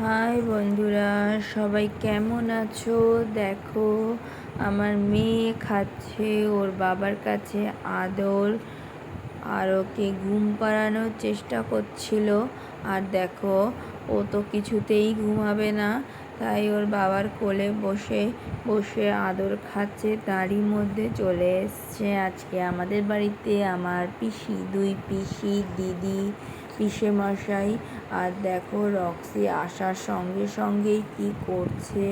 High বন্ধুরা, সবাই কেমন আছো? দেখো, আমার মেয়ে খাচ্ছে ওর বাবার কাছে আদর, আর ওকে ঘুম পাড়ানোর চেষ্টা করছিল। আর দেখো, ও তো কিছুতেই ঘুমাবে না, তাই ওর বাবার কোলে বসে বসে আদর খাচ্ছে। তারই মধ্যে চলে এসছে আজকে আমাদের বাড়িতে আমার পিসি, দুই পিসি, দিদি, পিসে মশাই। আর দেখো, রক্সি আসার সঙ্গে সঙ্গেই কি করছে,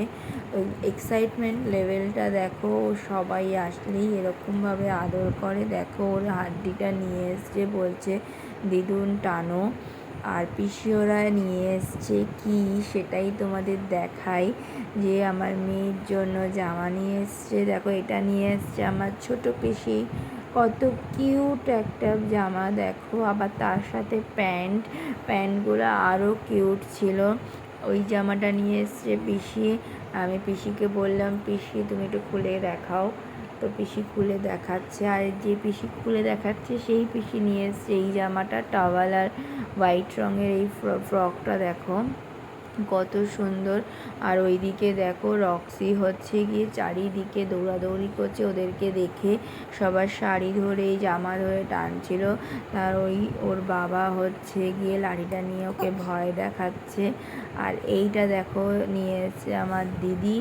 এক্সাইটমেন্ট লেভেলটা দেখো। ও সবাই আসলেই এরকমভাবে আদর করে। দেখো, ওর হাড্ডিটা নিয়ে এসছে, বলছে দিদুন টানো। আর পিসিওরা নিয়ে এসছে কি সেটাই তোমাদের দেখাই, যে আমার মেয়ের জন্য জামা নিয়ে এসছে। দেখো, এটা নিয়ে এসছে আমার ছোট পিসি, কত কিউট একটা জামা। দেখো, আবার তার সাথে প্যান্টগুলো আরও কিউট ছিল। ওই জামাটা নিয়ে এসছে পিসি। আমি পিসিকে বললাম, পিসি তুমি একটু খুলে দেখাও। তো পিসি খুলে দেখাচ্ছে, আর যে পিসি খুলে দেখাচ্ছে সেই পিসি নিয়ে এসছে এই জামাটা, টাওয়াল আর হোয়াইট রঙের এই ফ্রকটা দেখো কত সুন্দর। আর ওইদিকে দেখো, রক্সি হচ্ছে গিয়ে চারিদিকে দৌড়াদৌড়ি করছে, ওদেরকে দেখে সবার শাড়ি ধরে জামা ধরে টানছিল। আর ওর বাবা হচ্ছে গিয়ে লাঠিটা নিয়ে ওকে ভয় দেখাচ্ছে। আর এইটা দেখো, নিয়ে এসেছে আমার দিদি,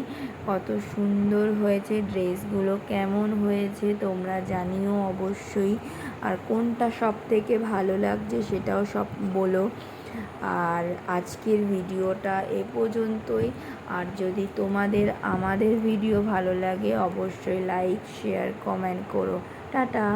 কত সুন্দর হয়েছে ড্রেসগুলো। কেমন হয়েছে তোমরা জানিও অবশ্যই, আর কোনটা সব থেকে ভালো লাগছে সেটাও সব বলো। আর আজকের ভিডিওটা এ পর্যন্তই। আর যদি তোমাদের আমাদের ভিডিও ভালো লাগে অবশ্যই লাইক, শেয়ার, কমেন্ট করো। টাটা।